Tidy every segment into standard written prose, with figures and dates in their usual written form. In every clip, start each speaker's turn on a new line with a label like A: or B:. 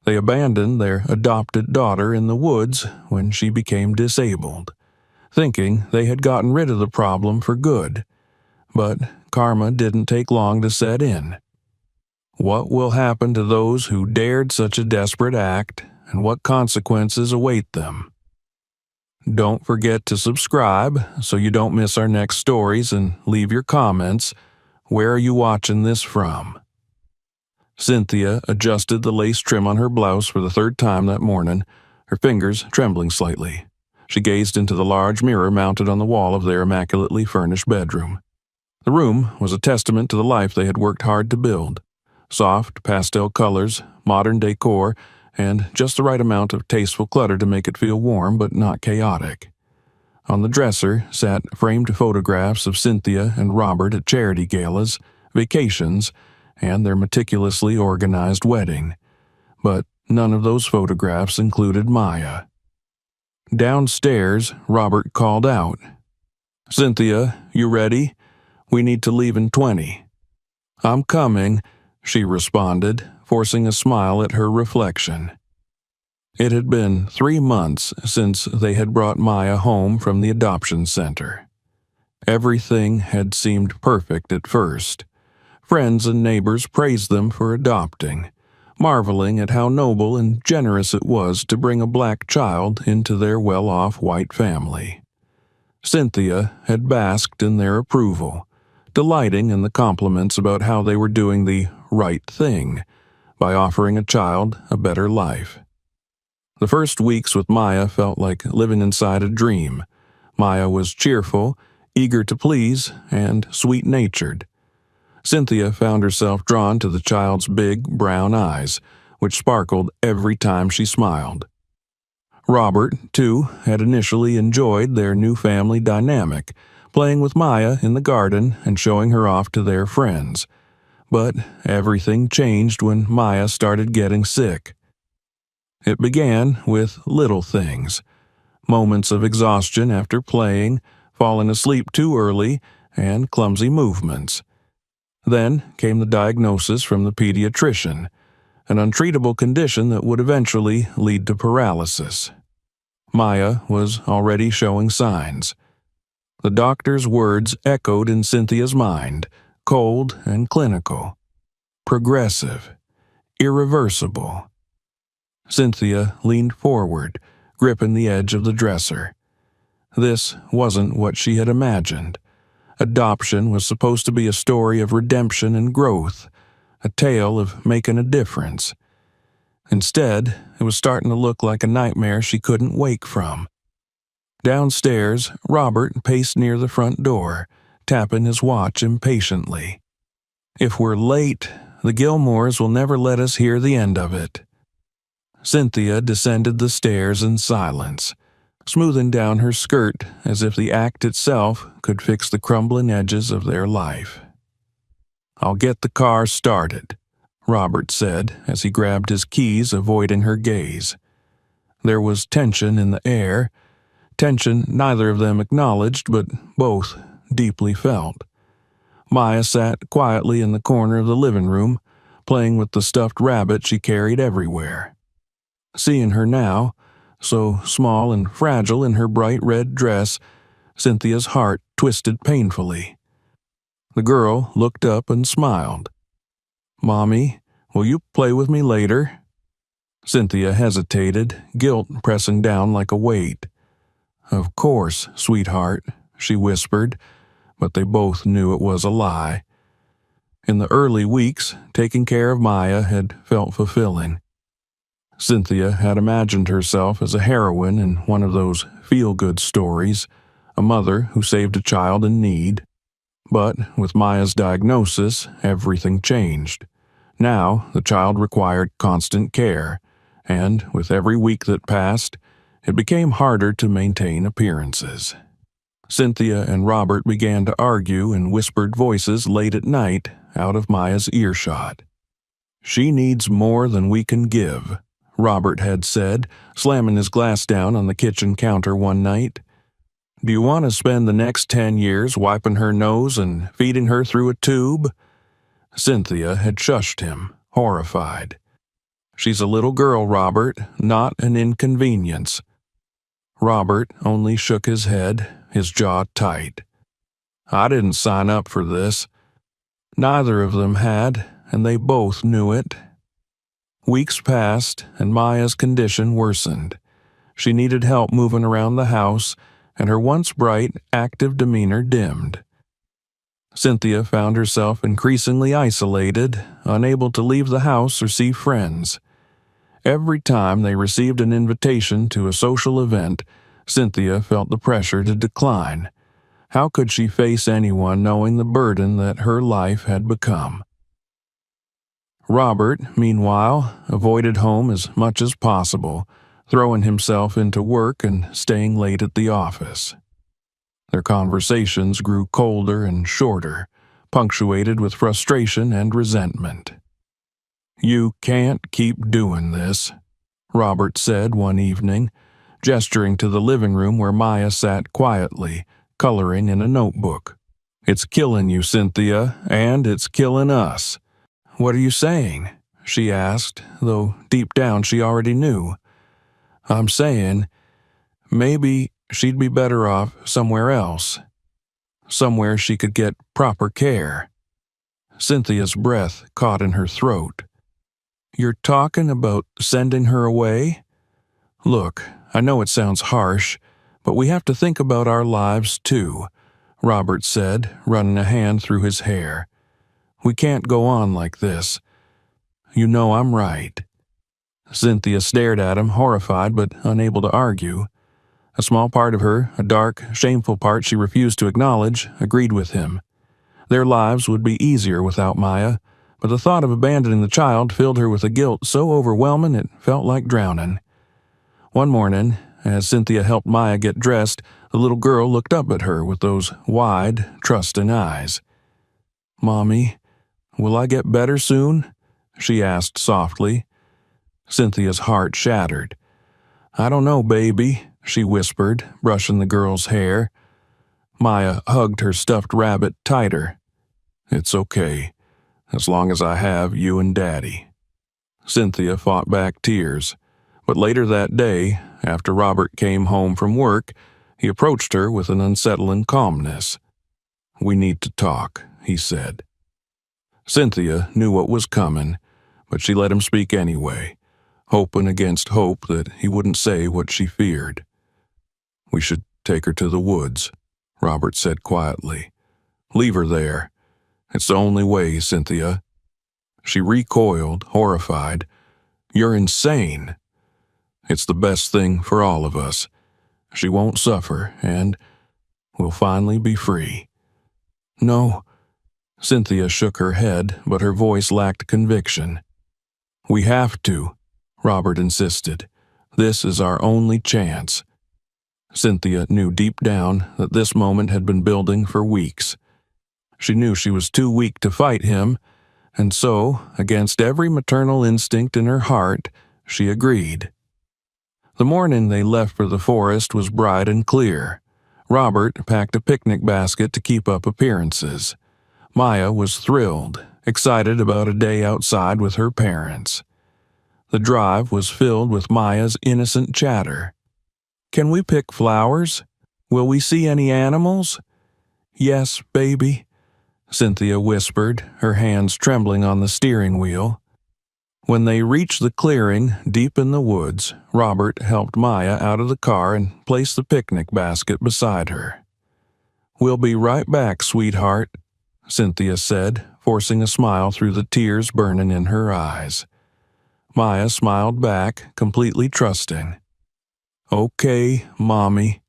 A: They abandoned their adopted daughter in the woods when she became disabled, thinking they had gotten rid of the problem for good. But karma didn't take long to set in. What will happen to those who dared such a desperate act, and what consequences await them? Don't forget to subscribe so you don't miss our next stories, and leave your comments. Where are you watching this from? Cynthia adjusted the lace trim on her blouse for the third time that morning, her fingers trembling slightly. She gazed into the large mirror mounted on the wall of their immaculately furnished bedroom. The room was a testament to the life they had worked hard to build. Soft pastel colors, modern decor, and just the right amount of tasteful clutter to make it feel warm but not chaotic. On the dresser sat framed photographs of Cynthia and Robert at charity galas, vacations, and their meticulously organized wedding. But none of those photographs included Maya. Downstairs, Robert called out, "Cynthia, you ready? We need to leave in 20. "I'm coming," she responded, forcing a smile at her reflection. It had been 3 months since they had brought Maya home from the adoption center. Everything had seemed perfect at first. Friends and neighbors praised them for adopting, marveling at how noble and generous it was to bring a black child into their well-off white family. Cynthia had basked in their approval, delighting in the compliments about how they were doing the right thing by offering a child a better life. The first weeks with Maya felt like living inside a dream. Maya was cheerful, eager to please, and sweet-natured. Cynthia found herself drawn to the child's big, brown eyes, which sparkled every time she smiled. Robert, too, had initially enjoyed their new family dynamic, playing with Maya in the garden and showing her off to their friends. But everything changed when Maya started getting sick. It began with little things, moments of exhaustion after playing, falling asleep too early, and clumsy movements. Then came the diagnosis from the pediatrician, an untreatable condition that would eventually lead to paralysis. Maya was already showing signs. The doctor's words echoed in Cynthia's mind, cold and clinical. Progressive. Irreversible. Cynthia leaned forward, gripping the edge of the dresser. This wasn't what she had imagined. Adoption was supposed to be a story of redemption and growth, a tale of making a difference. Instead, it was starting to look like a nightmare she couldn't wake from. Downstairs, Robert paced near the front door, tapping his watch impatiently. "If we're late, the Gilmores will never let us hear the end of it." Cynthia descended the stairs in silence, smoothing down her skirt as if the act itself could fix the crumbling edges of their life. "I'll get the car started," Robert said as he grabbed his keys, avoiding her gaze. There was tension in the air, tension neither of them acknowledged but both deeply felt. Maya sat quietly in the corner of the living room, playing with the stuffed rabbit she carried everywhere. Seeing her now, so small and fragile in her bright red dress, Cynthia's heart twisted painfully. The girl looked up and smiled. "Mommy, will you play with me later?" Cynthia hesitated, guilt pressing down like a weight. "Of course, sweetheart," she whispered, but they both knew it was a lie. In the early weeks, taking care of Maya had felt fulfilling. Cynthia had imagined herself as a heroine in one of those feel-good stories, a mother who saved a child in need. But with Maya's diagnosis, everything changed. Now, the child required constant care, and with every week that passed, it became harder to maintain appearances. Cynthia and Robert began to argue in whispered voices late at night, out of Maya's earshot. "She needs more than we can give," Robert had said, slamming his glass down on the kitchen counter one night. "Do you want to spend the next 10 years wiping her nose and feeding her through a tube?" Cynthia had shushed him, horrified. She's a little girl, Robert, not an inconvenience. Robert only shook his head, his jaw tight. I didn't sign up for this. Neither of them had, and they both knew it. Weeks passed, and Maya's condition worsened. She needed help moving around the house, and her once bright, active demeanor dimmed. Cynthia found herself increasingly isolated, unable to leave the house or see friends. Every time they received an invitation to a social event, Cynthia felt the pressure to decline. How could she face anyone knowing the burden that her life had become? Robert, meanwhile, avoided home as much as possible, throwing himself into work and staying late at the office. Their conversations grew colder and shorter, punctuated with frustration and resentment. "You can't keep doing this," Robert said one evening, gesturing to the living room where Maya sat quietly, coloring in a notebook. "It's killing you, Cynthia, and it's killing us." "What are you saying?" she asked, though deep down she already knew. "I'm saying maybe she'd be better off somewhere else. Somewhere she could get proper care." Cynthia's breath caught in her throat. "You're talking about sending her away? Look, I know it sounds harsh, but we have to think about our lives too," Robert said, running a hand through his hair. "We can't go on like this. You know I'm right." Cynthia stared at him, horrified but unable to argue. A small part of her, a dark, shameful part she refused to acknowledge, agreed with him. Their lives would be easier without Maya, but the thought of abandoning the child filled her with a guilt so overwhelming it felt like drowning. One morning, as Cynthia helped Maya get dressed, the little girl looked up at her with those wide, trusting eyes. "Mommy, will I get better soon?" she asked softly. Cynthia's heart shattered. "I don't know, baby," she whispered, brushing the girl's hair. Maya hugged her stuffed rabbit tighter. "It's okay, as long as I have you and Daddy." Cynthia fought back tears, but later that day, after Robert came home from work, he approached her with an unsettling calmness. "We need to talk," he said. Cynthia knew what was coming, but she let him speak anyway, hoping against hope that he wouldn't say what she feared. "We should take her to the woods," Robert said quietly. "Leave her there. It's the only way, Cynthia." She recoiled, horrified. "You're insane." "It's the best thing for all of us. She won't suffer, and we'll finally be free." "No." Cynthia shook her head, but her voice lacked conviction. "We have to," Robert insisted. "This is our only chance." Cynthia knew deep down that this moment had been building for weeks. She knew she was too weak to fight him, and so, against every maternal instinct in her heart, she agreed. The morning they left for the forest was bright and clear. Robert packed a picnic basket to keep up appearances. Maya was thrilled, excited about a day outside with her parents. The drive was filled with Maya's innocent chatter. "Can we pick flowers? Will we see any animals?" "Yes, baby," Cynthia whispered, her hands trembling on the steering wheel. When they reached the clearing deep in the woods, Robert helped Maya out of the car and placed the picnic basket beside her. "We'll be right back, sweetheart," Cynthia said, forcing a smile through the tears burning in her eyes. Maya smiled back, completely trusting. "Okay, Mommy."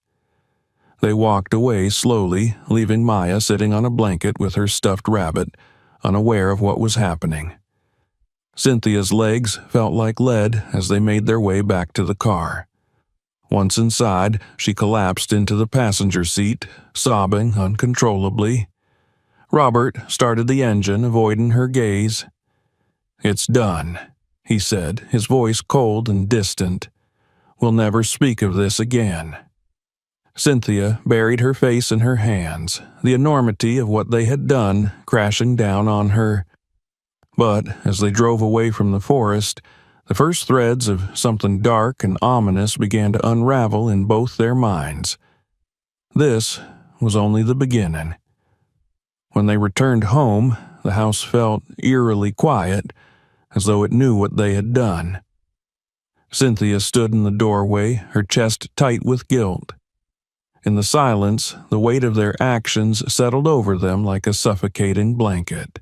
A: They walked away slowly, leaving Maya sitting on a blanket with her stuffed rabbit, unaware of what was happening. Cynthia's legs felt like lead as they made their way back to the car. Once inside, she collapsed into the passenger seat, sobbing uncontrollably. Robert started the engine, avoiding her gaze. "It's done," he said, his voice cold and distant. "We'll never speak of this again." Cynthia buried her face in her hands, the enormity of what they had done crashing down on her. But as they drove away from the forest, The first threads of something dark and ominous began to unravel in both their minds. This was only the beginning. When they returned home, the house felt eerily quiet, as though it knew what they had done. Cynthia stood in the doorway, her chest tight with guilt. In the silence, the weight of their actions settled over them like a suffocating blanket.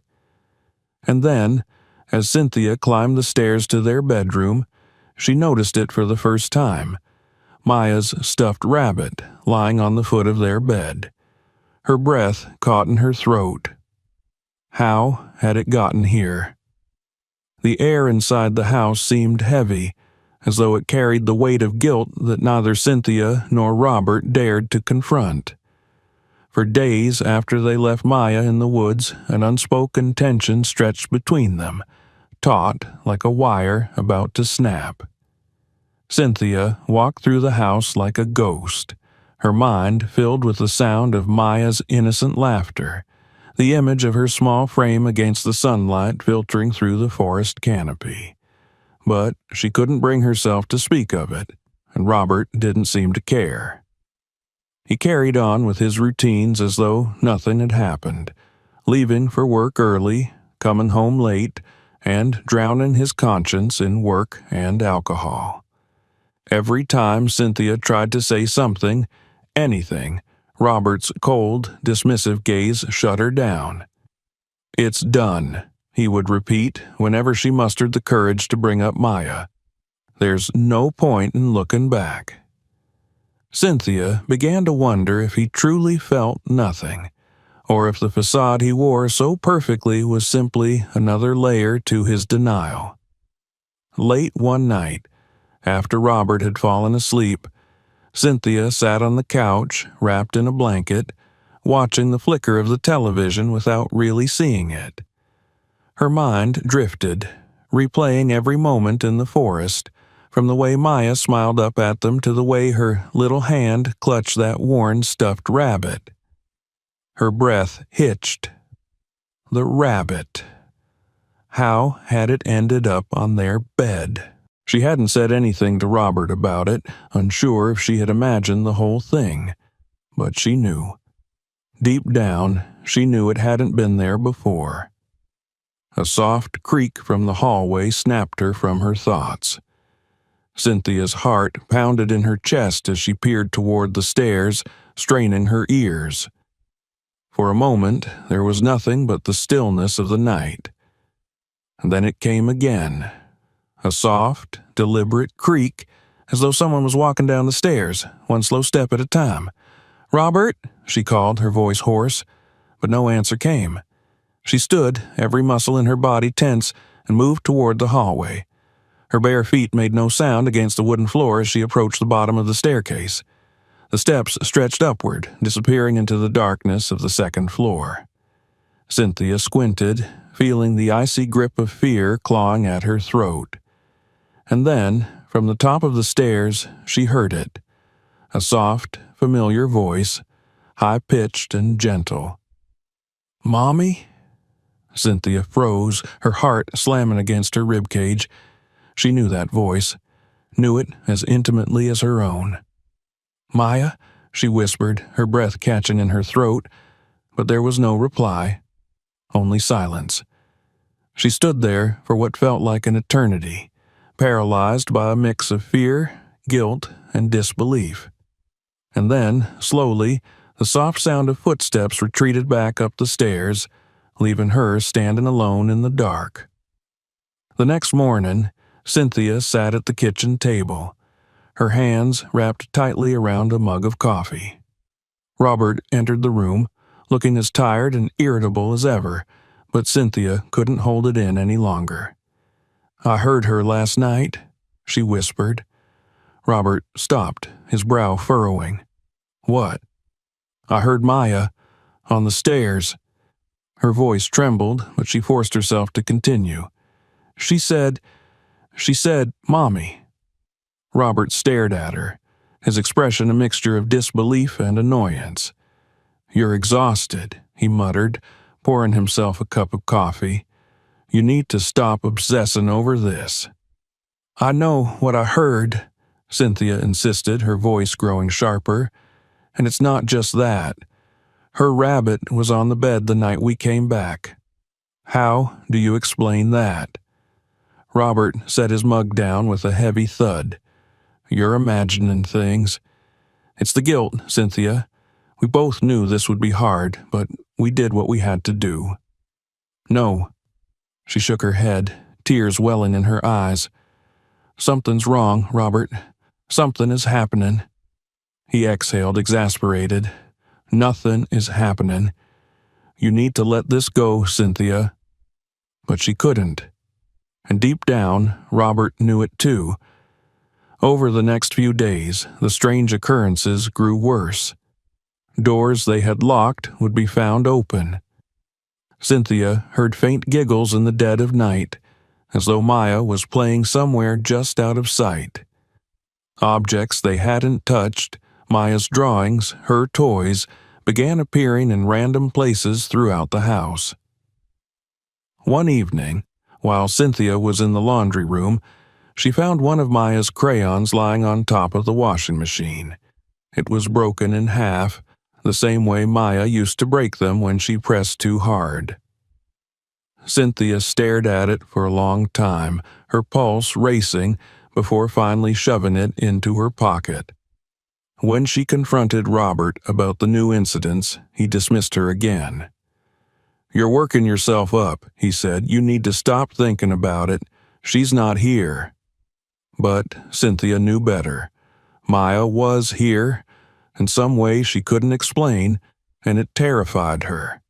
A: And then, as Cynthia climbed the stairs to their bedroom, she noticed it for the first time: Maya's stuffed rabbit lying on the foot of their bed. Her breath caught in her throat. How had it gotten here? The air inside the house seemed heavy, as though it carried the weight of guilt that neither Cynthia nor Robert dared to confront. For days after they left Maya in the woods, an unspoken tension stretched between them, taut like a wire about to snap. Cynthia walked through the house like a ghost, her mind filled with the sound of Maya's innocent laughter, the image of her small frame against the sunlight filtering through the forest canopy. But she couldn't bring herself to speak of it, and Robert didn't seem to care. He carried on with his routines as though nothing had happened, leaving for work early, coming home late, and drowning his conscience in work and alcohol. Every time Cynthia tried to say something, anything, Robert's cold, dismissive gaze shut her down. "It's done," he would repeat whenever she mustered the courage to bring up Maya. "There's no point in looking back." Cynthia began to wonder if he truly felt nothing, or if the facade he wore so perfectly was simply another layer to his denial. Late one night, after Robert had fallen asleep, Cynthia sat on the couch, wrapped in a blanket, watching the flicker of the television without really seeing it. Her mind drifted, replaying every moment in the forest, from the way Maya smiled up at them to the way her little hand clutched that worn stuffed rabbit. Her breath hitched. The rabbit. How had it ended up on their bed? She hadn't said anything to Robert about it, unsure if she had imagined the whole thing, but she knew. Deep down, she knew it hadn't been there before. A soft creak from the hallway snapped her from her thoughts. Cynthia's heart pounded in her chest as she peered toward the stairs, straining her ears. For a moment, there was nothing but the stillness of the night. And then it came again. A soft, deliberate creak, as though someone was walking down the stairs, one slow step at a time. "Robert," she called, her voice hoarse, but no answer came. She stood, every muscle in her body tense, and moved toward the hallway. Her bare feet made no sound against the wooden floor as she approached the bottom of the staircase. The steps stretched upward, disappearing into the darkness of the second floor. Cynthia squinted, feeling the icy grip of fear clawing at her throat. And then, from the top of the stairs, she heard it. A soft, familiar voice, high-pitched and gentle. "Mommy?" Cynthia froze, her heart slamming against her ribcage. She knew that voice, knew it as intimately as her own. "Maya?" she whispered, her breath catching in her throat, but there was no reply, only silence. She stood there for what felt like an eternity, paralyzed by a mix of fear, guilt, and disbelief. And then, slowly, the soft sound of footsteps retreated back up the stairs, leaving her standing alone in the dark. The next morning, Cynthia sat at the kitchen table, her hands wrapped tightly around a mug of coffee. Robert entered the room, looking as tired and irritable as ever, but Cynthia couldn't hold it in any longer. "I heard her last night," she whispered. Robert stopped, his brow furrowing. "What?" "I heard Maya on the stairs." Her voice trembled, but she forced herself to continue. She said, "Mommy." Robert stared at her, his expression a mixture of disbelief and annoyance. "You're exhausted," he muttered, pouring himself a cup of coffee. "You need to stop obsessing over this." I know what I heard, Cynthia insisted, her voice growing sharper. And it's not just that. Her rabbit was on the bed the night we came back. How do you explain that? Robert set his mug down with a heavy thud. You're imagining things. It's the guilt, Cynthia. We both knew this would be hard, but we did what we had to do. No. She shook her head, tears welling in her eyes. Something's wrong, Robert. Something is happening. He exhaled, exasperated. Nothing is happening. You need to let this go, Cynthia. But she couldn't. And deep down, Robert knew it too. Over the next few days, the strange occurrences grew worse. Doors they had locked would be found open. Cynthia heard faint giggles in the dead of night, as though Maya was playing somewhere just out of sight. Objects they hadn't touched, Maya's drawings, her toys, began appearing in random places throughout the house. One evening, while Cynthia was in the laundry room, she found one of Maya's crayons lying on top of the washing machine. It was broken in half, the same way Maya used to break them when she pressed too hard. Cynthia stared at it for a long time, her pulse racing, before finally shoving it into her pocket. When she confronted Robert about the new incidents, he dismissed her again. You're working yourself up, he said. You need to stop thinking about it. She's not here. But Cynthia knew better. Maya was here, in some way she couldn't explain, and it terrified her.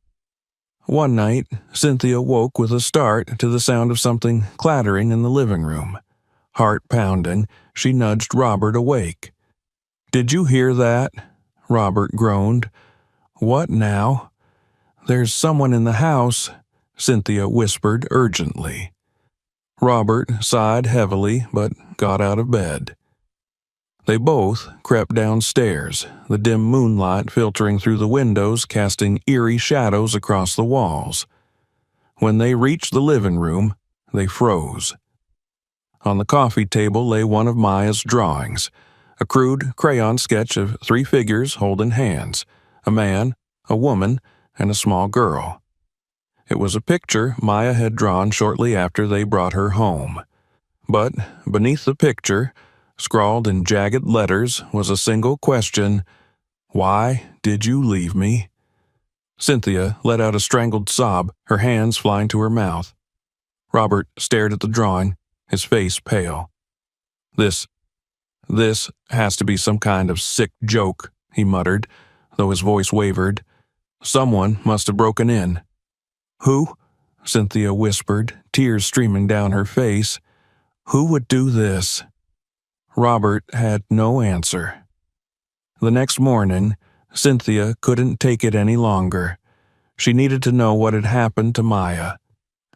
A: One night, Cynthia woke with a start to the sound of something clattering in the living room. Heart pounding, she nudged Robert awake. Did you hear that? Robert groaned. What now? There's someone in the house, Cynthia whispered urgently. Robert sighed heavily, but got out of bed. They both crept downstairs, the dim moonlight filtering through the windows, casting eerie shadows across the walls. When they reached the living room, they froze. On the coffee table lay one of Maya's drawings, a crude crayon sketch of 3 figures holding hands, a man, a woman, and a small girl. It was a picture Maya had drawn shortly after they brought her home. But beneath the picture, scrawled in jagged letters, was a single question: Why did you leave me? Cynthia let out a strangled sob, her hands flying to her mouth. Robert stared at the drawing, his face pale. This has to be some kind of sick joke, he muttered, though his voice wavered. Someone must have broken in. Who? Cynthia whispered, tears streaming down her face. Who would do this? Robert had no answer. The next morning, Cynthia couldn't take it any longer. She needed to know what had happened to Maya.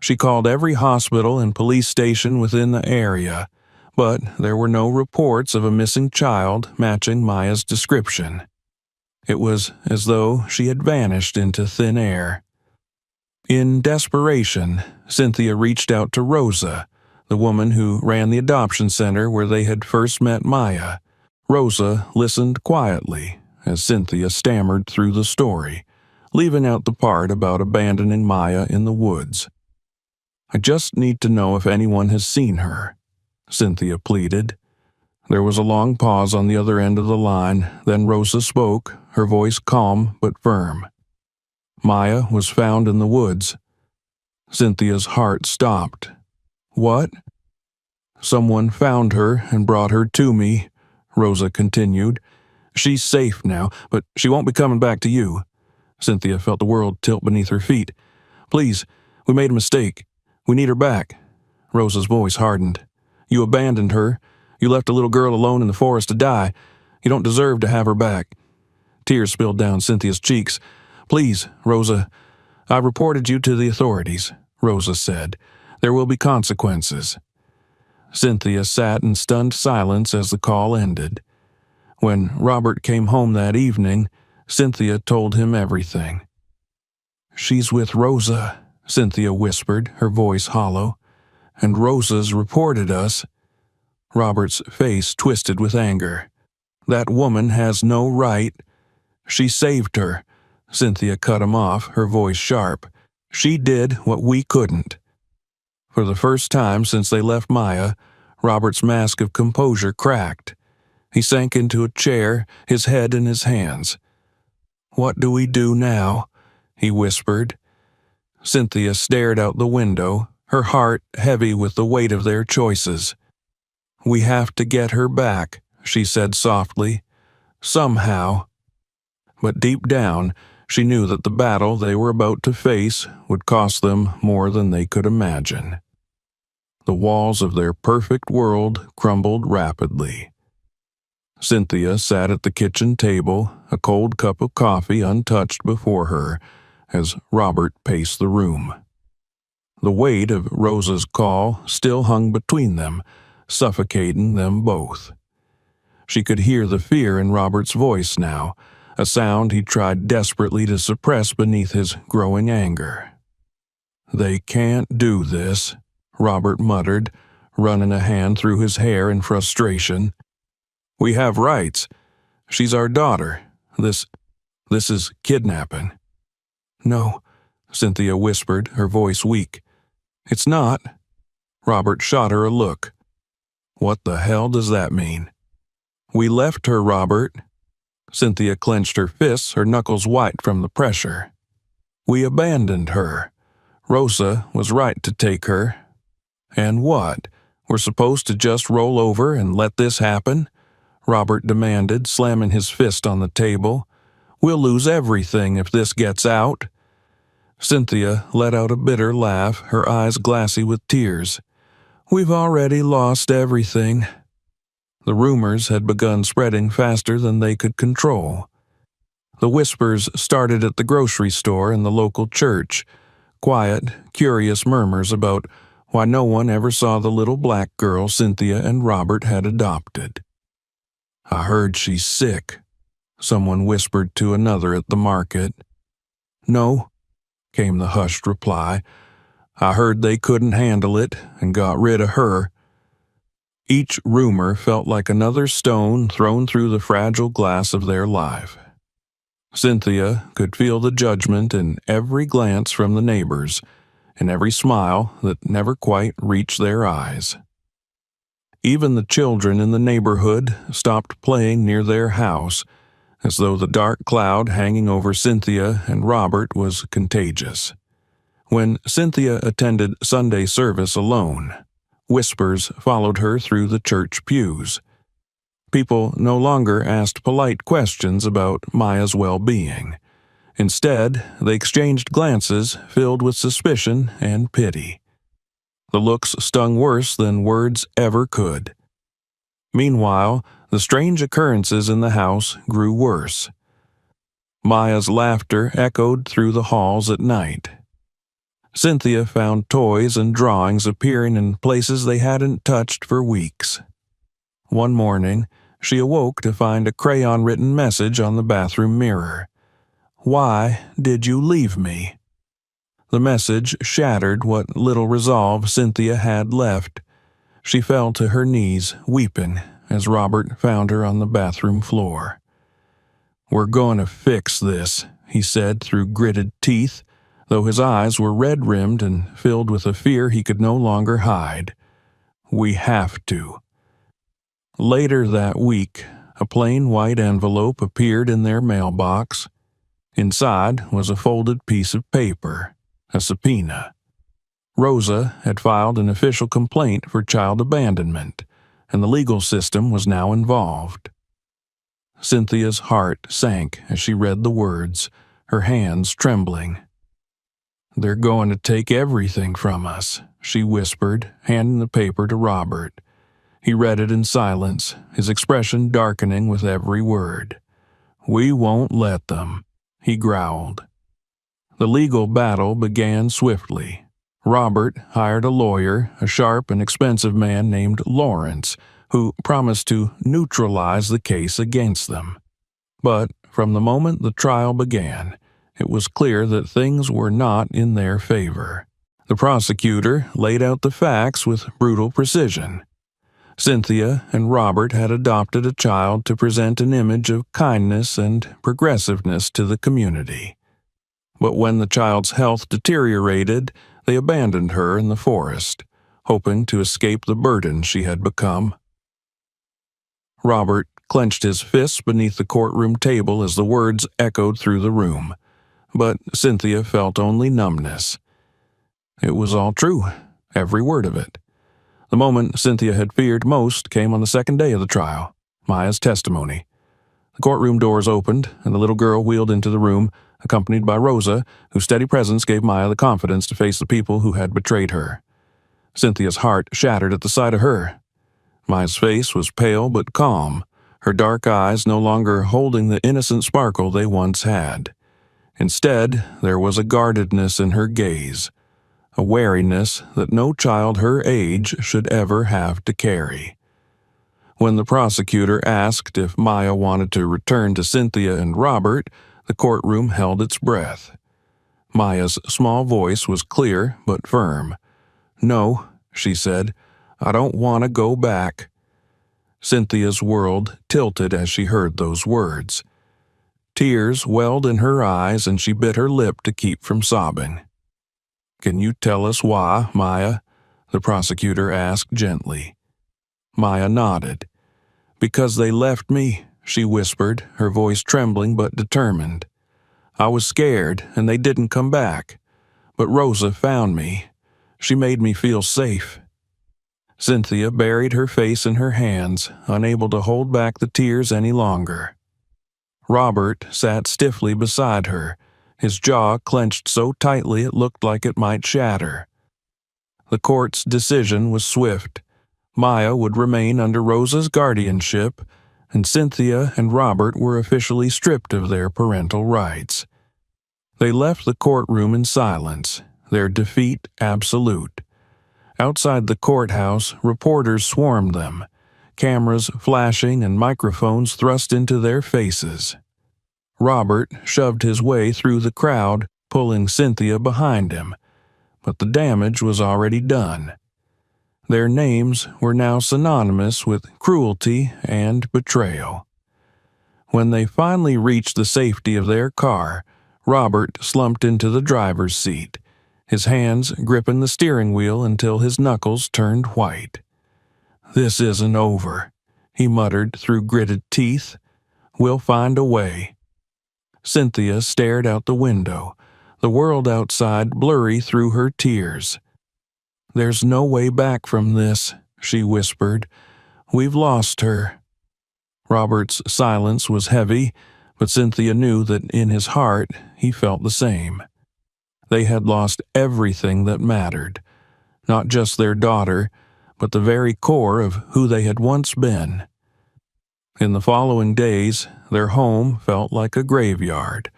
A: She called every hospital and police station within the area, but there were no reports of a missing child matching Maya's description. It was as though she had vanished into thin air. In desperation, Cynthia reached out to Rosa, the woman who ran the adoption center where they had first met Maya. Rosa listened quietly as Cynthia stammered through the story, leaving out the part about abandoning Maya in the woods. I just need to know if anyone has seen her, Cynthia pleaded. There was a long pause on the other end of the line, then Rosa spoke, her voice calm but firm. Maya was found in the woods. Cynthia's heart stopped. What? Someone found her and brought her to me, Rosa continued. She's safe now, but she won't be coming back to you. Cynthia felt the world tilt beneath her feet. Please, we made a mistake. We need her back. Rosa's voice hardened. You abandoned her. You left a little girl alone in the forest to die. You don't deserve to have her back. Tears spilled down Cynthia's cheeks. Please, Rosa, I reported you to the authorities, Rosa said. There will be consequences. Cynthia sat in stunned silence as the call ended. When Robert came home that evening, Cynthia told him everything. She's with Rosa, Cynthia whispered, her voice hollow. And Rosa's reported us. Robert's face twisted with anger. "That woman has no right." "She saved her." Cynthia cut him off, her voice sharp. "She did what we couldn't." For the first time since they left Maya, Robert's mask of composure cracked. He sank into a chair, his head in his hands. "What do we do now?" he whispered. Cynthia stared out the window, her heart heavy with the weight of their choices. "We have to get her back," she said softly. "Somehow." But deep down, she knew that the battle they were about to face would cost them more than they could imagine. The walls of their perfect world crumbled rapidly. Cynthia sat at the kitchen table, a cold cup of coffee untouched before her, as Robert paced the room. The weight of Rosa's call still hung between them, suffocating them both. She could hear the fear in Robert's voice now, a sound he tried desperately to suppress beneath his growing anger. "They can't do this," Robert muttered, running a hand through his hair in frustration. "We have rights. She's our daughter. This is kidnapping." "No," Cynthia whispered, her voice weak. "It's not." Robert shot her a look. "What the hell does that mean?" "We left her, Robert." Cynthia clenched her fists, her knuckles white from the pressure. "We abandoned her. Rosa was right to take her." "And what? We're supposed to just roll over and let this happen?" Robert demanded, slamming his fist on the table. "We'll lose everything if this gets out." Cynthia let out a bitter laugh, her eyes glassy with tears. "We've already lost everything." The rumors had begun spreading faster than they could control. The whispers started at the grocery store and the local church, quiet, curious murmurs about why no one ever saw the little black girl Cynthia and Robert had adopted. "I heard she's sick," someone whispered to another at the market. "No," came the hushed reply. "I heard they couldn't handle it and got rid of her." Each rumor felt like another stone thrown through the fragile glass of their life. Cynthia could feel the judgment in every glance from the neighbors, in every smile that never quite reached their eyes. Even the children in the neighborhood stopped playing near their house, as though the dark cloud hanging over Cynthia and Robert was contagious. When Cynthia attended Sunday service alone, whispers followed her through the church pews. People no longer asked polite questions about Maya's well-being. Instead, they exchanged glances filled with suspicion and pity. The looks stung worse than words ever could. Meanwhile, the strange occurrences in the house grew worse. Maya's laughter echoed through the halls at night. Cynthia found toys and drawings appearing in places they hadn't touched for weeks. One morning, she awoke to find a crayon-written message on the bathroom mirror. "Why did you leave me?" The message shattered what little resolve Cynthia had left. She fell to her knees, weeping, as Robert found her on the bathroom floor. "We're going to fix this," he said through gritted teeth, though his eyes were red-rimmed and filled with a fear he could no longer hide. "We have to." Later that week, a plain white envelope appeared in their mailbox. Inside was a folded piece of paper, a subpoena. Rosa had filed an official complaint for child abandonment, and the legal system was now involved. Cynthia's heart sank as she read the words, her hands trembling. "They're going to take everything from us," she whispered, handing the paper to Robert. He read it in silence, his expression darkening with every word. "We won't let them," he growled. The legal battle began swiftly. Robert hired a lawyer, a sharp and expensive man named Lawrence, who promised to neutralize the case against them. But from the moment the trial began, it was clear that things were not in their favor. The prosecutor laid out the facts with brutal precision. Cynthia and Robert had adopted a child to present an image of kindness and progressiveness to the community. But when the child's health deteriorated, they abandoned her in the forest, hoping to escape the burden she had become. Robert clenched his fists beneath the courtroom table as the words echoed through the room, but Cynthia felt only numbness. It was all true, every word of it. The moment Cynthia had feared most came on the second day of the trial, Maya's testimony. The courtroom doors opened, and the little girl wheeled into the room, accompanied by Rosa, whose steady presence gave Maya the confidence to face the people who had betrayed her. Cynthia's heart shattered at the sight of her. Maya's face was pale but calm, her dark eyes no longer holding the innocent sparkle they once had. Instead, there was a guardedness in her gaze, a wariness that no child her age should ever have to carry. When the prosecutor asked if Maya wanted to return to Cynthia and Robert, the courtroom held its breath. Maya's small voice was clear but firm. "No," she said, "I don't want to go back." Cynthia's world tilted as she heard those words. Tears welled in her eyes and she bit her lip to keep from sobbing. "Can you tell us why, Maya?" the prosecutor asked gently. Maya nodded. "Because they left me," she whispered, her voice trembling but determined. "I was scared, and they didn't come back. But Rosa found me. She made me feel safe." Cynthia buried her face in her hands, unable to hold back the tears any longer. Robert sat stiffly beside her, his jaw clenched so tightly it looked like it might shatter. The court's decision was swift. Maya would remain under Rosa's guardianship, and Cynthia and Robert were officially stripped of their parental rights. They left the courtroom in silence, their defeat absolute. Outside the courthouse, reporters swarmed them, cameras flashing and microphones thrust into their faces. Robert shoved his way through the crowd, pulling Cynthia behind him, but the damage was already done. Their names were now synonymous with cruelty and betrayal. When they finally reached the safety of their car, Robert slumped into the driver's seat, his hands gripping the steering wheel until his knuckles turned white. "This isn't over," he muttered through gritted teeth. "We'll find a way." Cynthia stared out the window, the world outside blurry through her tears. "There's no way back from this," she whispered. "We've lost her." Robert's silence was heavy, but Cynthia knew that in his heart he felt the same. They had lost everything that mattered, not just their daughter, but the very core of who they had once been. In the following days, their home felt like a graveyard,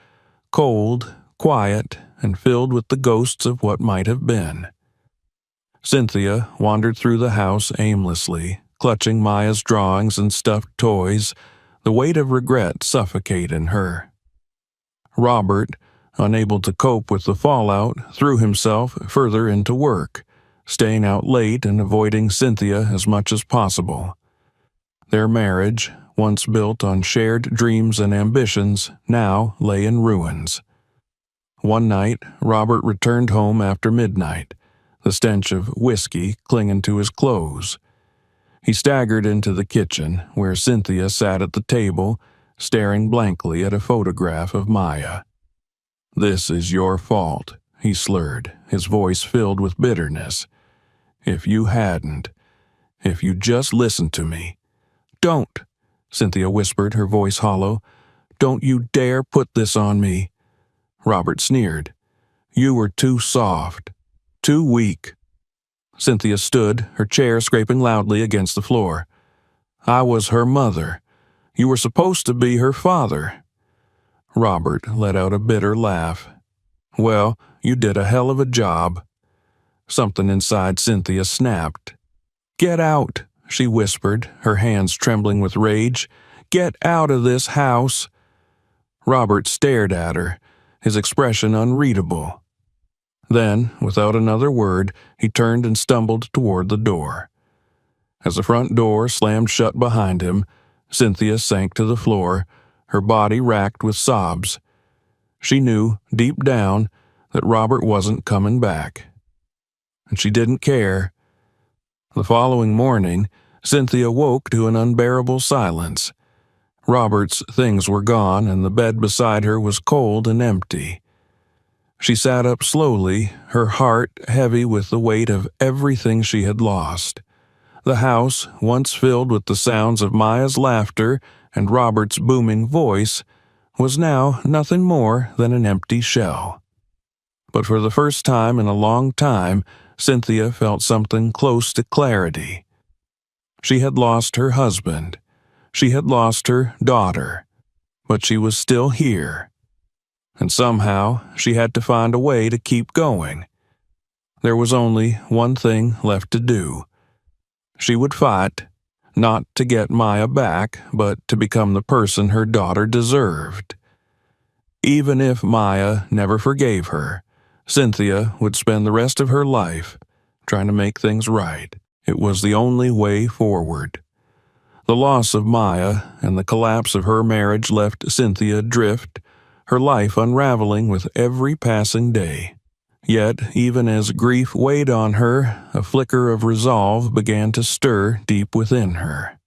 A: cold, quiet, and filled with the ghosts of what might have been. Cynthia wandered through the house aimlessly, clutching Maya's drawings and stuffed toys, the weight of regret suffocating her. Robert, unable to cope with the fallout, threw himself further into work, staying out late and avoiding Cynthia as much as possible. Their marriage, once built on shared dreams and ambitions, now lay in ruins. One night, Robert returned home after midnight, the stench of whiskey clinging to his clothes. He staggered into the kitchen, where Cynthia sat at the table, staring blankly at a photograph of Maya. "This is your fault," he slurred, his voice filled with bitterness. "If you hadn't, if you just listened to me." "Don't," Cynthia whispered, her voice hollow. "Don't you dare put this on me." Robert sneered. "You were too soft, too weak." Cynthia stood, her chair scraping loudly against the floor. "I was her mother. You were supposed to be her father." Robert let out a bitter laugh. "Well, you did a hell of a job." Something inside Cynthia snapped. "Get out," she whispered, her hands trembling with rage. "Get out of this house." Robert stared at her, his expression unreadable. Then, without another word, he turned and stumbled toward the door. As the front door slammed shut behind him, Cynthia sank to the floor, her body racked with sobs. She knew, deep down, that Robert wasn't coming back. And she didn't care. The following morning, Cynthia woke to an unbearable silence. Robert's things were gone, and the bed beside her was cold and empty. She sat up slowly, her heart heavy with the weight of everything she had lost. The house, once filled with the sounds of Maya's laughter and Robert's booming voice, was now nothing more than an empty shell. But for the first time in a long time, Cynthia felt something close to clarity. She had lost her husband. She had lost her daughter. But she was still here. And somehow she had to find a way to keep going. There was only one thing left to do. She would fight, not to get Maya back, but to become the person her daughter deserved. Even if Maya never forgave her, Cynthia would spend the rest of her life trying to make things right. It was the only way forward. The loss of Maya and the collapse of her marriage left Cynthia adrift, her life unraveling with every passing day. Yet, even as grief weighed on her, a flicker of resolve began to stir deep within her.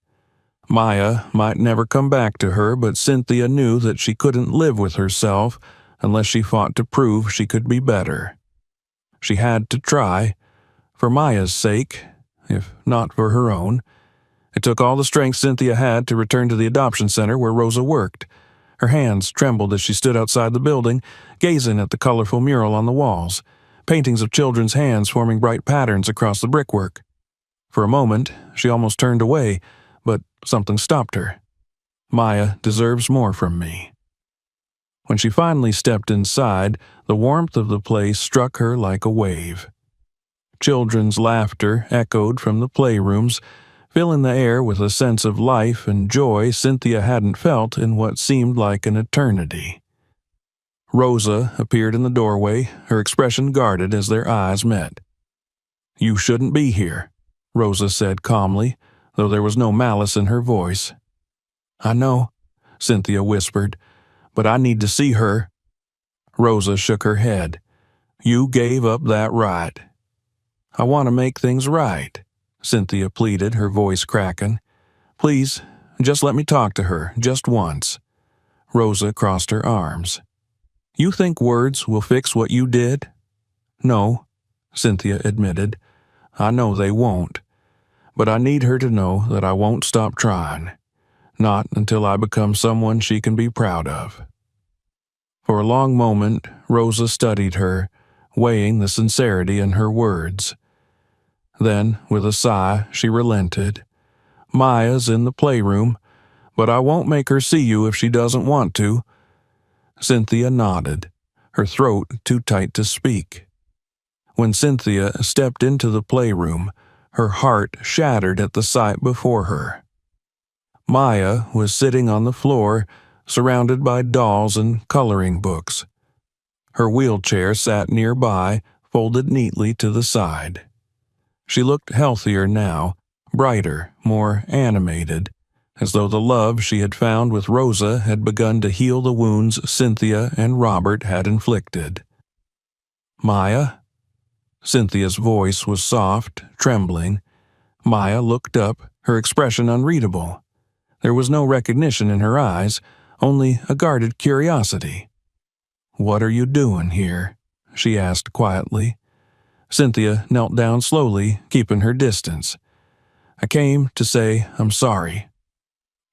A: Maya might never come back to her, but Cynthia knew that she couldn't live with herself unless she fought to prove she could be better. She had to try, for Maya's sake, if not for her own. It took all the strength Cynthia had to return to the adoption center where Rosa worked. Her hands trembled as she stood outside the building, gazing at the colorful mural on the walls, paintings of children's hands forming bright patterns across the brickwork. For a moment, she almost turned away, but something stopped her. Maya deserves more from me. When she finally stepped inside, the warmth of the place struck her like a wave. Children's laughter echoed from the playrooms, filling the air with a sense of life and joy Cynthia hadn't felt in what seemed like an eternity. Rosa appeared in the doorway, her expression guarded as their eyes met. "You shouldn't be here," Rosa said calmly, though there was no malice in her voice. "I know," Cynthia whispered, "but I need to see her." Rosa shook her head. "You gave up that right." "I want to make things right," Cynthia pleaded, her voice cracking. "Please, just let me talk to her, just once." Rosa crossed her arms. "You think words will fix what you did?" "No," Cynthia admitted. "I know they won't. But I need her to know that I won't stop trying. Not until I become someone she can be proud of." For a long moment, Rosa studied her, weighing the sincerity in her words. Then, with a sigh, she relented. "Maya's in the playroom, but I won't make her see you if she doesn't want to." Cynthia nodded, her throat too tight to speak. When Cynthia stepped into the playroom, her heart shattered at the sight before her. Maya was sitting on the floor, surrounded by dolls and coloring books. Her wheelchair sat nearby, folded neatly to the side. She looked healthier now, brighter, more animated, as though the love she had found with Rosa had begun to heal the wounds Cynthia and Robert had inflicted. "Maya?" Cynthia's voice was soft, trembling. Maya looked up, her expression unreadable. There was no recognition in her eyes, only a guarded curiosity. "What are you doing here?" she asked quietly. Cynthia knelt down slowly, keeping her distance. "I came to say I'm sorry."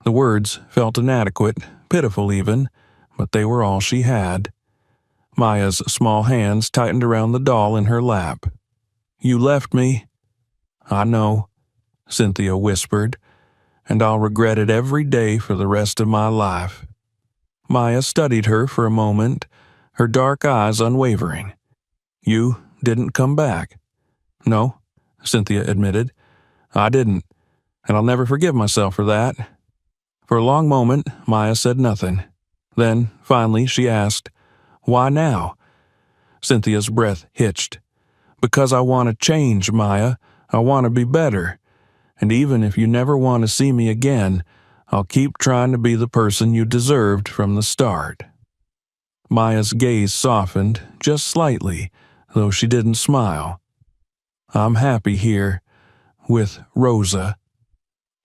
A: The words felt inadequate, pitiful even, but they were all she had. Maya's small hands tightened around the doll in her lap. "You left me." "I know," Cynthia whispered, "and I'll regret it every day for the rest of my life." Maya studied her for a moment, her dark eyes unwavering. "You didn't come back." "No," Cynthia admitted. "I didn't, and I'll never forgive myself for that." For a long moment, Maya said nothing. Then, finally, she asked, "Why now?" Cynthia's breath hitched. "Because I want to change, Maya. I want to be better. And even if you never want to see me again, I'll keep trying to be the person you deserved from the start." Maya's gaze softened just slightly, though she didn't smile. "I'm happy here, with Rosa."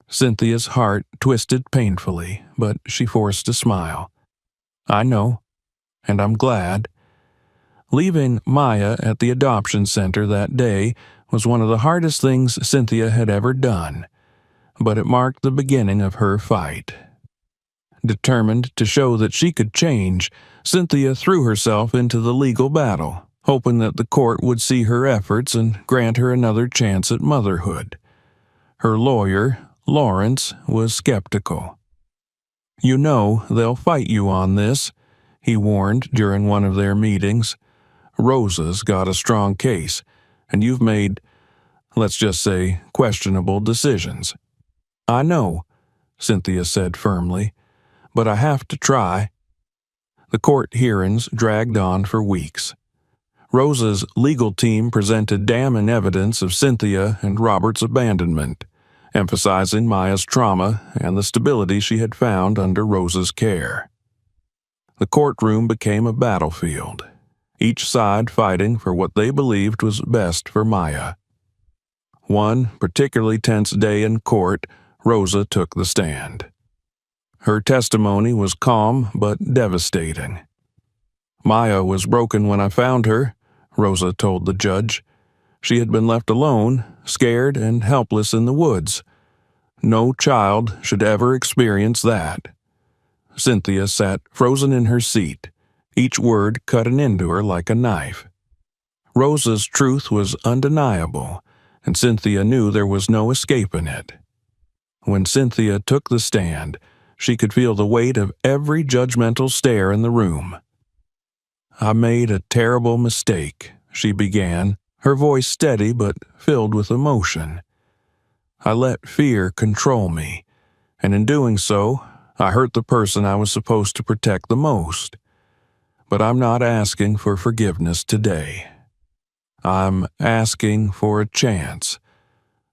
A: Cynthia's heart twisted painfully, but she forced a smile. "I know, and I'm glad." Leaving Maya at the adoption center that day was one of the hardest things Cynthia had ever done, but it marked the beginning of her fight. Determined to show that she could change, Cynthia threw herself into the legal battle, hoping that the court would see her efforts and grant her another chance at motherhood. Her lawyer, Lawrence, was skeptical. "You know they'll fight you on this," he warned during one of their meetings. "Rosa's got a strong case, and you've made, let's just say, questionable decisions." "I know," Cynthia said firmly, "but I have to try." The court hearings dragged on for weeks. Rosa's legal team presented damning evidence of Cynthia and Robert's abandonment, emphasizing Maya's trauma and the stability she had found under Rosa's care. The courtroom became a battlefield, each side fighting for what they believed was best for Maya. One particularly tense day in court, Rosa took the stand. Her testimony was calm but devastating. "Maya was broken when I found her," Rosa told the judge. "She had been left alone, scared and helpless in the woods. No child should ever experience that." Cynthia sat frozen in her seat, each word cutting into her like a knife. Rosa's truth was undeniable, and Cynthia knew there was no escaping it. When Cynthia took the stand, she could feel the weight of every judgmental stare in the room. "I made a terrible mistake," she began, her voice steady but filled with emotion. "I let fear control me, and in doing so, I hurt the person I was supposed to protect the most. But I'm not asking for forgiveness today. I'm asking for a chance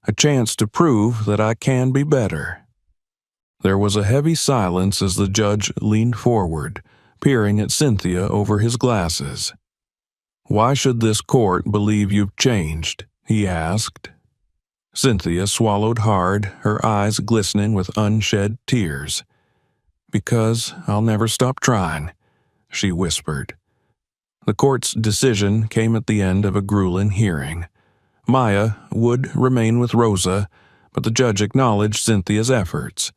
A: to prove that I can be better." There was a heavy silence as the judge leaned forward, peering at Cynthia over his glasses. "Why should this court believe you've changed?" he asked. Cynthia swallowed hard, her eyes glistening with unshed tears. "Because I'll never stop trying," she whispered. The court's decision came at the end of a grueling hearing. Maya would remain with Rosa, but the judge acknowledged Cynthia's efforts.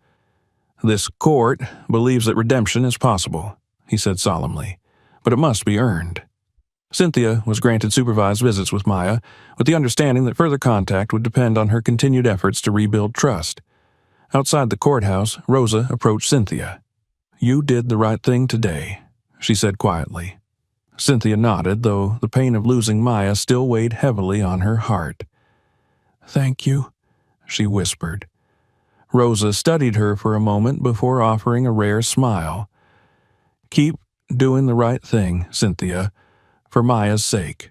A: "This court believes that redemption is possible," he said solemnly, "but it must be earned." Cynthia was granted supervised visits with Maya, with the understanding that further contact would depend on her continued efforts to rebuild trust. Outside the courthouse, Rosa approached Cynthia. "You did the right thing today," she said quietly. Cynthia nodded, though the pain of losing Maya still weighed heavily on her heart. "Thank you," she whispered. Rosa studied her for a moment before offering a rare smile. "Keep doing the right thing, Cynthia, for Maya's sake."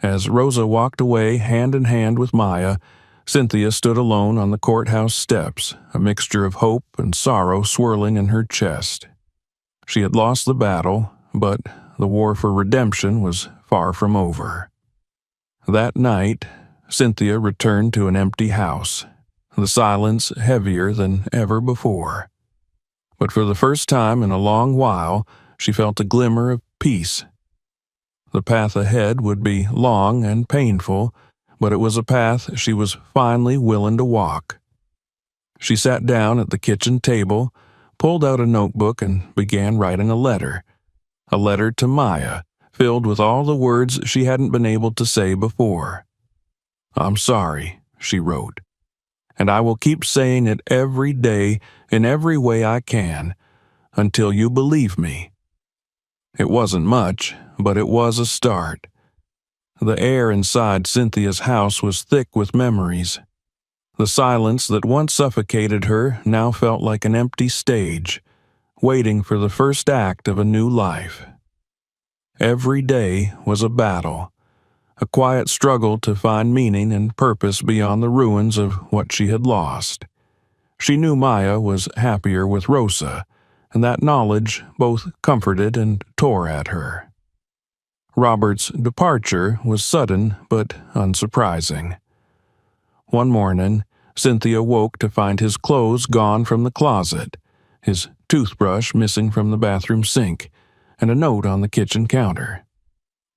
A: As Rosa walked away hand in hand with Maya, Cynthia stood alone on the courthouse steps, a mixture of hope and sorrow swirling in her chest. She had lost the battle, but the war for redemption was far from over. That night, Cynthia returned to an empty house, the silence heavier than ever before. But for the first time in a long while, she felt a glimmer of peace. The path ahead would be long and painful, but it was a path she was finally willing to walk. She sat down at the kitchen table, pulled out a notebook, and began writing a letter to Maya, filled with all the words she hadn't been able to say before. "I'm sorry," she wrote, "and I will keep saying it every day in every way I can, until you believe me." It wasn't much, but it was a start. The air inside Cynthia's house was thick with memories. The silence that once suffocated her now felt like an empty stage, waiting for the first act of a new life. Every day was a battle a quiet struggle to find meaning and purpose beyond the ruins of what she had lost. She knew Maya was happier with Rosa, and that knowledge both comforted and tore at her. Robert's departure was sudden but unsurprising. One morning, Cynthia woke to find his clothes gone from the closet, his toothbrush missing from the bathroom sink, and a note on the kitchen counter.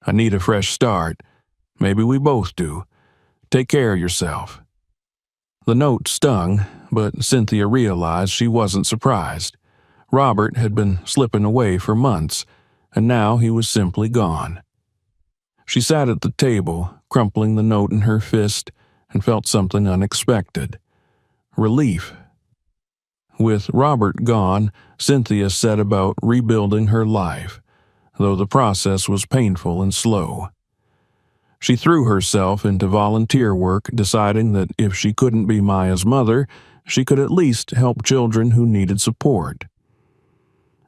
A: "I need a fresh start. Maybe we both do. Take care of yourself." The note stung, but Cynthia realized she wasn't surprised. Robert had been slipping away for months, and now he was simply gone. She sat at the table, crumpling the note in her fist, and felt something unexpected. Relief. With Robert gone, Cynthia set about rebuilding her life, though the process was painful and slow. She threw herself into volunteer work, deciding that if she couldn't be Maya's mother, she could at least help children who needed support.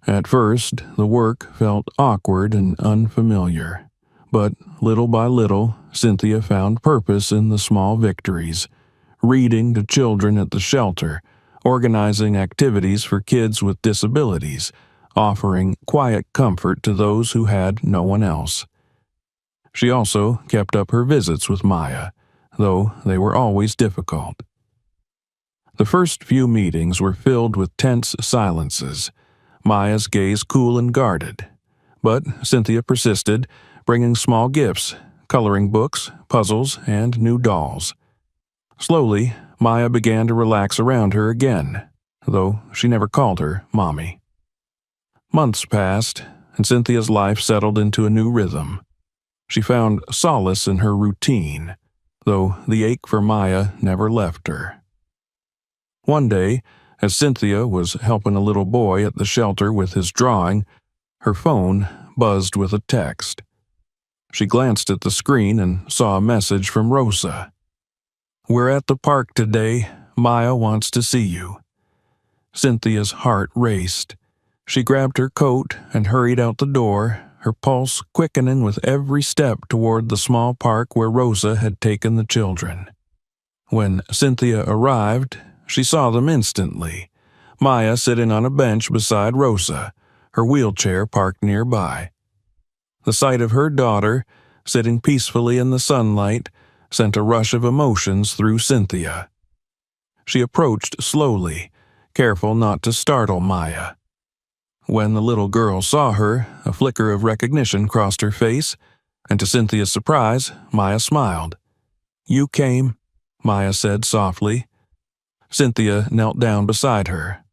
A: At first, the work felt awkward and unfamiliar. But little by little, Cynthia found purpose in the small victories, reading to children at the shelter, organizing activities for kids with disabilities, offering quiet comfort to those who had no one else. She also kept up her visits with Maya, though they were always difficult. The first few meetings were filled with tense silences, Maya's gaze cool and guarded. But Cynthia persisted, bringing small gifts, coloring books, puzzles, and new dolls. Slowly, Maya began to relax around her again, though she never called her Mommy. Months passed, and Cynthia's life settled into a new rhythm. She found solace in her routine, though the ache for Maya never left her. One day, as Cynthia was helping a little boy at the shelter with his drawing, her phone buzzed with a text. She glanced at the screen and saw a message from Rosa. "We're at the park today. Maya wants to see you." Cynthia's heart raced. She grabbed her coat and hurried out the door, her pulse quickening with every step toward the small park where Rosa had taken the children. When Cynthia arrived, she saw them instantly. Maya sitting on a bench beside Rosa, her wheelchair parked nearby. The sight of her daughter, sitting peacefully in the sunlight, sent a rush of emotions through Cynthia. She approached slowly, careful not to startle Maya. When the little girl saw her, a flicker of recognition crossed her face, and to Cynthia's surprise, Maya smiled. "You came," Maya said softly. Cynthia knelt down beside her.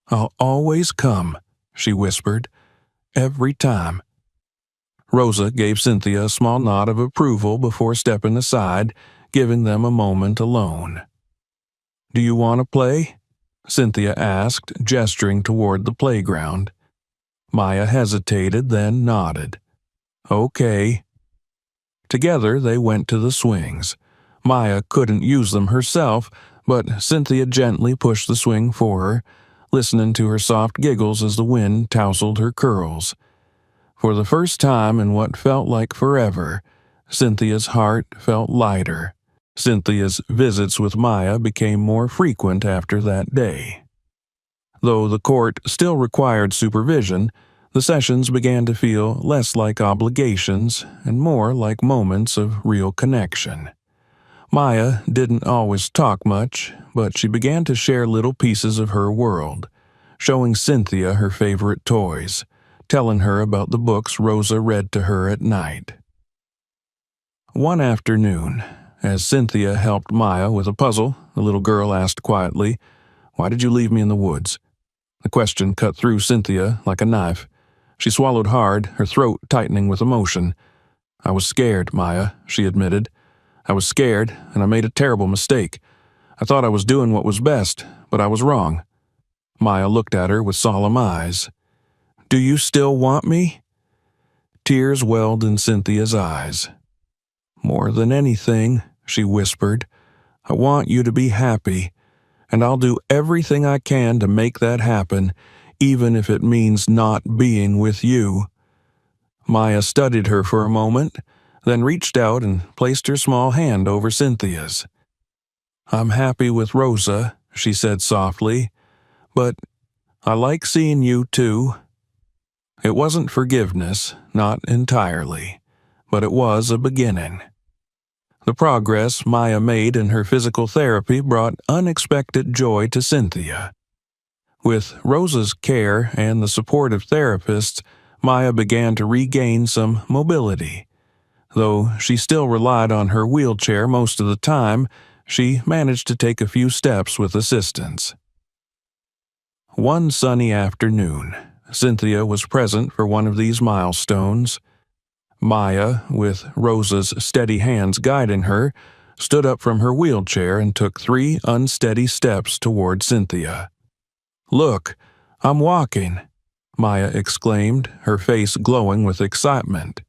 A: "I'll always come," she whispered. "Every time." Rosa gave Cynthia a small nod of approval before stepping aside, giving them a moment alone. "Do you want to play?" Cynthia asked, gesturing toward the playground. Maya hesitated, then nodded. "Okay." Together they went to the swings. Maya couldn't use them herself, but Cynthia gently pushed the swing for her, listening to her soft giggles as the wind tousled her curls. For the first time in what felt like forever, Cynthia's heart felt lighter. Cynthia's visits with Maya became more frequent after that day. Though the court still required supervision, the sessions began to feel less like obligations and more like moments of real connection. Maya didn't always talk much, but she began to share little pieces of her world, showing Cynthia her favorite toys, telling her about the books Rosa read to her at night. One afternoon, as Cynthia helped Maya with a puzzle, the little girl asked quietly, "Why did you leave me in the woods?" The question cut through Cynthia like a knife. She swallowed hard, her throat tightening with emotion. "I was scared, Maya," she admitted. "I was scared, and I made a terrible mistake. I thought I was doing what was best, but I was wrong." Maya looked at her with solemn eyes. "Do you still want me?" Tears welled in Cynthia's eyes. "More than anything," she whispered, "I want you to be happy, and I'll do everything I can to make that happen, even if it means not being with you." Maya studied her for a moment, then reached out and placed her small hand over Cynthia's. "I'm happy with Rosa," she said softly, "but I like seeing you too." It wasn't forgiveness, not entirely, but it was a beginning. The progress Maya made in her physical therapy brought unexpected joy to Cynthia. With Rosa's care and the support of therapists, Maya began to regain some mobility. Though she still relied on her wheelchair most of the time, she managed to take a few steps with assistance. One sunny afternoon, Cynthia was present for one of these milestones. Maya, with Rosa's steady hands guiding her, stood up from her wheelchair and took 3 unsteady steps toward Cynthia. "Look, I'm walking," Maya exclaimed, her face glowing with excitement.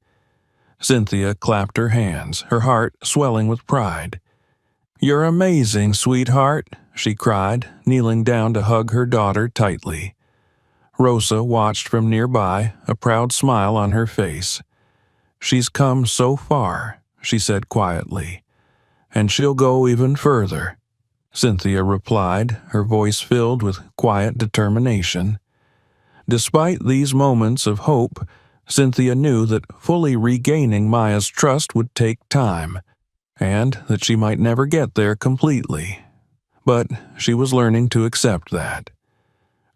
A: Cynthia clapped her hands, her heart swelling with pride. "You're amazing, sweetheart," she cried, kneeling down to hug her daughter tightly. Rosa watched from nearby, a proud smile on her face. "She's come so far," she said quietly, "and she'll go even further," Cynthia replied, her voice filled with quiet determination. Despite these moments of hope, Cynthia knew that fully regaining Maya's trust would take time, and that she might never get there completely. But she was learning to accept that.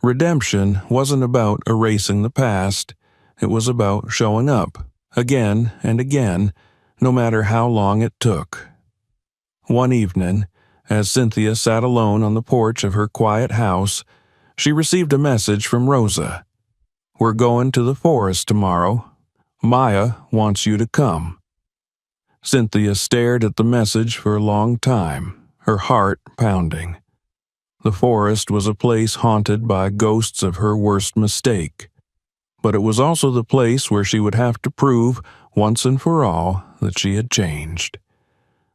A: Redemption wasn't about erasing the past, it was about showing up, again and again, no matter how long it took. One evening, as Cynthia sat alone on the porch of her quiet house, she received a message from Rosa. "We're going to the forest tomorrow. Maya wants you to come." Cynthia stared at the message for a long time, her heart pounding. The forest was a place haunted by ghosts of her worst mistake, but it was also the place where she would have to prove, once and for all, that she had changed.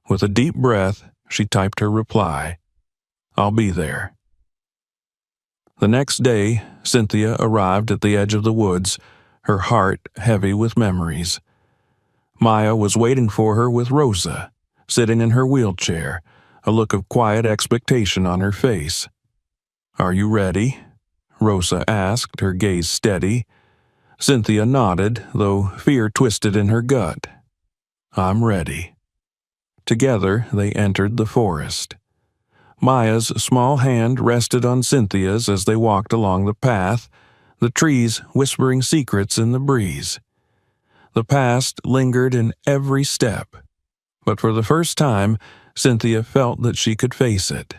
A: With a deep breath, she typed her reply, "I'll be there." The next day, Cynthia arrived at the edge of the woods, her heart heavy with memories. Maya was waiting for her with Rosa, sitting in her wheelchair, a look of quiet expectation on her face. "Are you ready?" Rosa asked, her gaze steady. Cynthia nodded, though fear twisted in her gut. "I'm ready." Together they entered the forest. Maya's small hand rested on Cynthia's as they walked along the path, the trees whispering secrets in the breeze. The past lingered in every step, but for the first time, Cynthia felt that she could face it.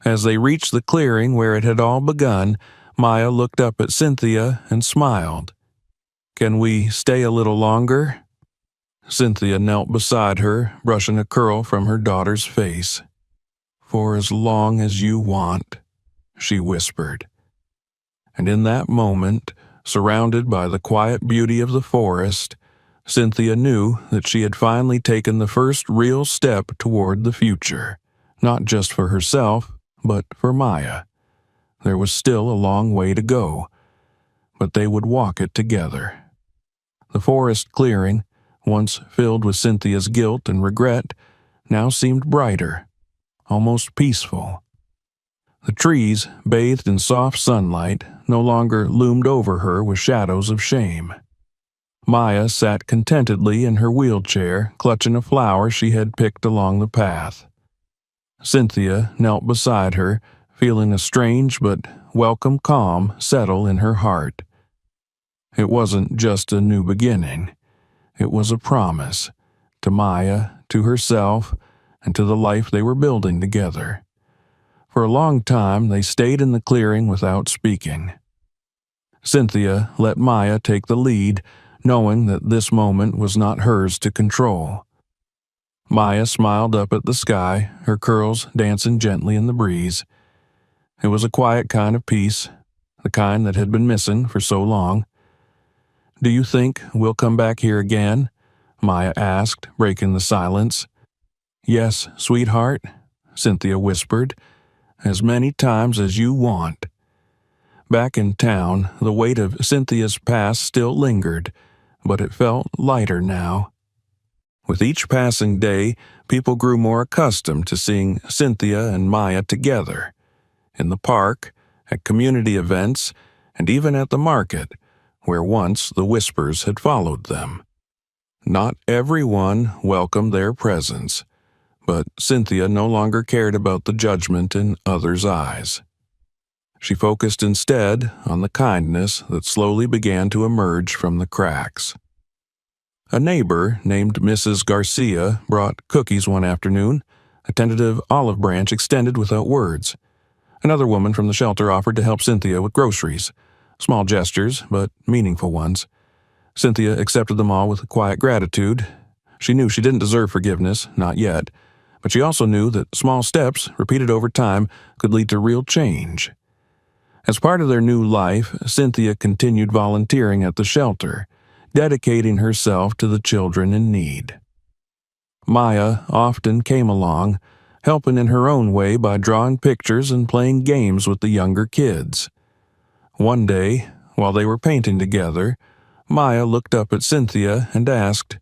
A: As they reached the clearing where it had all begun, Maya looked up at Cynthia and smiled. "Can we stay a little longer?" Cynthia knelt beside her, brushing a curl from her daughter's face. "For as long as you want," she whispered. And in that moment, surrounded by the quiet beauty of the forest, Cynthia knew that she had finally taken the first real step toward the future, not just for herself, but for Maya. There was still a long way to go, but they would walk it together. The forest clearing, once filled with Cynthia's guilt and regret, now seemed brighter, almost peaceful. The trees, bathed in soft sunlight, no longer loomed over her with shadows of shame. Maya sat contentedly in her wheelchair, clutching a flower she had picked along the path. Cynthia knelt beside her, feeling a strange but welcome calm settle in her heart. It wasn't just a new beginning. It was a promise, to Maya, to herself, and to the life they were building together. For a long time they stayed in the clearing without speaking. Cynthia let Maya take the lead, knowing that this moment was not hers to control. Maya smiled up at the sky, her curls dancing gently in the breeze. It was a quiet kind of peace, the kind that had been missing for so long. "Do you think we'll come back here again?" Maya asked, breaking the silence. "Yes, sweetheart," Cynthia whispered, "as many times as you want." Back in town, the weight of Cynthia's past still lingered, but it felt lighter now. With each passing day, people grew more accustomed to seeing Cynthia and Maya together. In the park, at community events, and even at the market, where once the whispers had followed them. Not everyone welcomed their presence, but Cynthia no longer cared about the judgment in others' eyes. She focused instead on the kindness that slowly began to emerge from the cracks. A neighbor named Mrs. Garcia brought cookies one afternoon, a tentative olive branch extended without words. Another woman from the shelter offered to help Cynthia with groceries. Small gestures, but meaningful ones. Cynthia accepted them all with a quiet gratitude. She knew she didn't deserve forgiveness, not yet, but she also knew that small steps, repeated over time, could lead to real change. As part of their new life, Cynthia continued volunteering at the shelter, dedicating herself to the children in need. Maya often came along, helping in her own way by drawing pictures and playing games with the younger kids. One day, while they were painting together, Maya looked up at Cynthia and asked,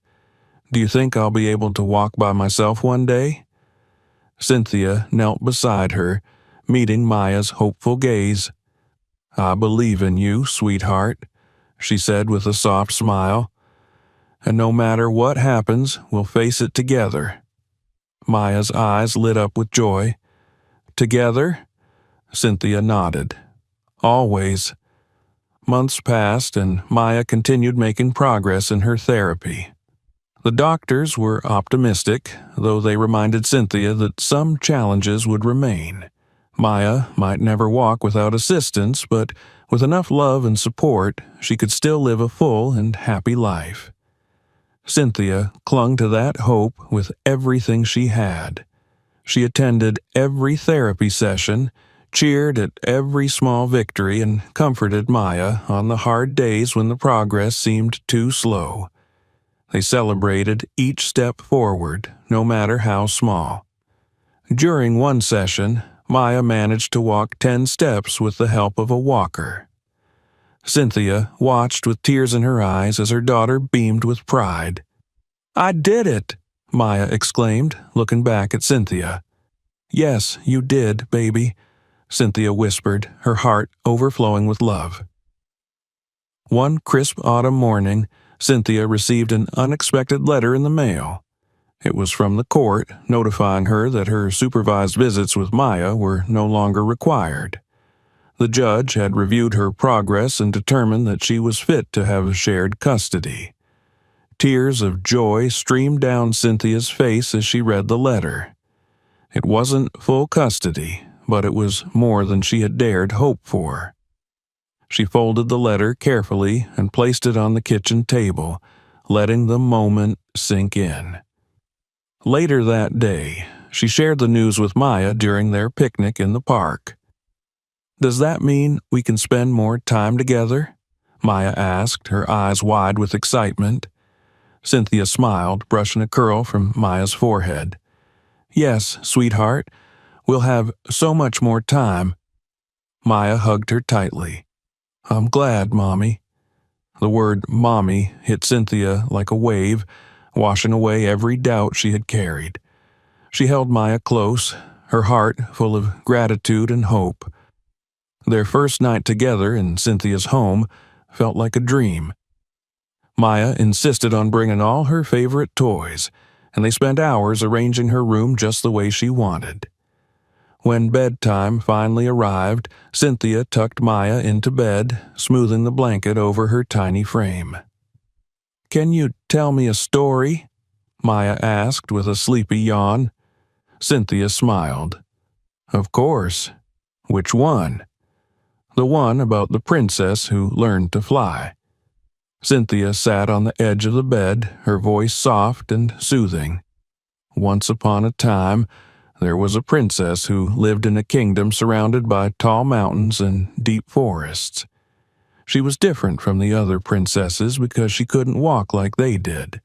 A: "Do you think I'll be able to walk by myself one day?" Cynthia knelt beside her, meeting Maya's hopeful gaze. "I believe in you, sweetheart," she said with a soft smile. "And no matter what happens, we'll face it together." Maya's eyes lit up with joy. "Together?" Cynthia nodded. "Always." Months passed, and Maya continued making progress in her therapy. The doctors were optimistic, though they reminded Cynthia that some challenges would remain. Maya might never walk without assistance, but with enough love and support, she could still live a full and happy life. Cynthia clung to that hope with everything she had. She attended every therapy session, cheered at every small victory, and comforted Maya on the hard days when the progress seemed too slow. They celebrated each step forward, no matter how small. During one session, Maya managed to walk 10 steps with the help of a walker. Cynthia watched with tears in her eyes as her daughter beamed with pride. "I did it!" Maya exclaimed, looking back at Cynthia. "Yes, you did, baby," Cynthia whispered, her heart overflowing with love. One crisp autumn morning, Cynthia received an unexpected letter in the mail. It was from the court, notifying her that her supervised visits with Maya were no longer required. The judge had reviewed her progress and determined that she was fit to have shared custody. Tears of joy streamed down Cynthia's face as she read the letter. It wasn't full custody, but it was more than she had dared hope for. She folded the letter carefully and placed it on the kitchen table, letting the moment sink in. Later that day, she shared the news with Maya during their picnic in the park. "Does that mean we can spend more time together?" Maya asked, her eyes wide with excitement. Cynthia smiled, brushing a curl from Maya's forehead. "Yes, sweetheart, we'll have so much more time." Maya hugged her tightly. "I'm glad, Mommy." The word Mommy hit Cynthia like a wave, washing away every doubt she had carried. She held Maya close, her heart full of gratitude and hope. Their first night together in Cynthia's home felt like a dream. Maya insisted on bringing all her favorite toys, and they spent hours arranging her room just the way she wanted. When bedtime finally arrived, Cynthia tucked Maya into bed, smoothing the blanket over her tiny frame. "Can you tell me a story?" Maya asked with a sleepy yawn. Cynthia smiled. "Of course. Which one?" "The one about the princess who learned to fly." Cynthia sat on the edge of the bed, her voice soft and soothing. "Once upon a time, there was a princess who lived in a kingdom surrounded by tall mountains and deep forests. She was different from the other princesses because she couldn't walk like they did.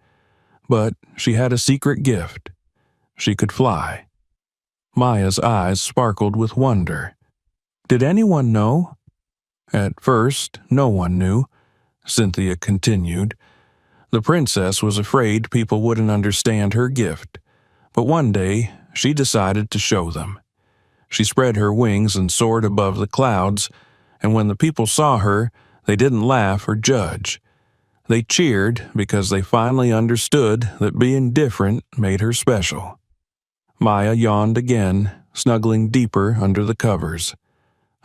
A: But she had a secret gift. She could fly." Maya's eyes sparkled with wonder. "Did anyone know?" "At first, no one knew," Cynthia continued. The princess was afraid people wouldn't understand her gift, but one day she decided to show them. She spread her wings and soared above the clouds, and when the people saw her, they didn't laugh or judge. They cheered because they finally understood that being different made her special. Maya yawned again, snuggling deeper under the covers.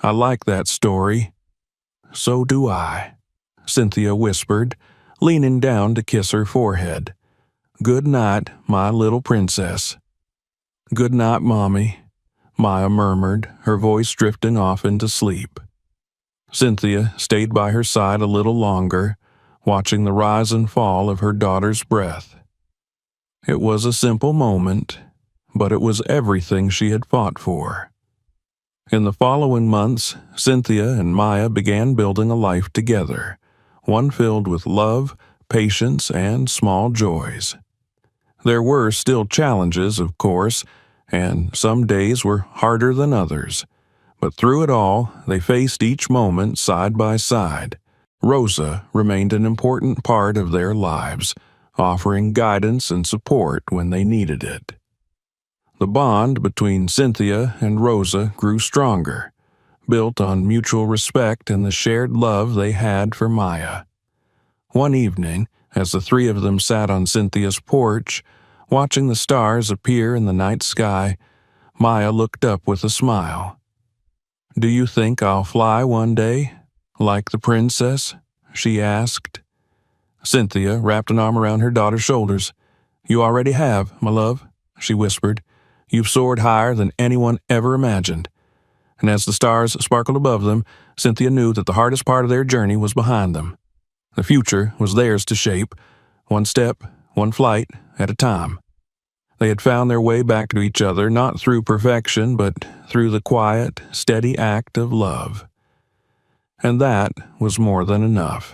A: I like that story. So do I, Cynthia whispered, leaning down to kiss her forehead. Good night, my little princess. Good night, Mommy, Maya murmured, her voice drifting off into sleep. Cynthia stayed by her side a little longer, watching the rise and fall of her daughter's breath. It was a simple moment, but it was everything she had fought for. In the following months, Cynthia and Maya began building a life together, one filled with love, patience, and small joys. There were still challenges, of course, and some days were harder than others, but through it all, they faced each moment side by side. Rosa remained an important part of their lives, offering guidance and support when they needed it. The bond between Cynthia and Rosa grew stronger, built on mutual respect and the shared love they had for Maya. One evening, as the three of them sat on Cynthia's porch, watching the stars appear in the night sky, Maya looked up with a smile. Do you think I'll fly one day, like the princess? She asked. Cynthia wrapped an arm around her daughter's shoulders. You already have, my love, she whispered. You've soared higher than anyone ever imagined. And as the stars sparkled above them, Cynthia knew that the hardest part of their journey was behind them. The future was theirs to shape, one step, one flight at a time. They had found their way back to each other not through perfection, but through the quiet, steady act of love. And that was more than enough.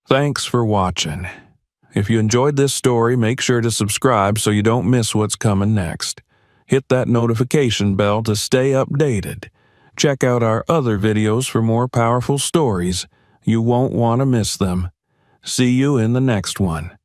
A: Thanks for watching. If you enjoyed this story, make sure to subscribe so you don't miss what's coming next. Hit that notification bell to stay updated. Check out our other videos for more powerful stories. You won't want to miss them. See you in the next one.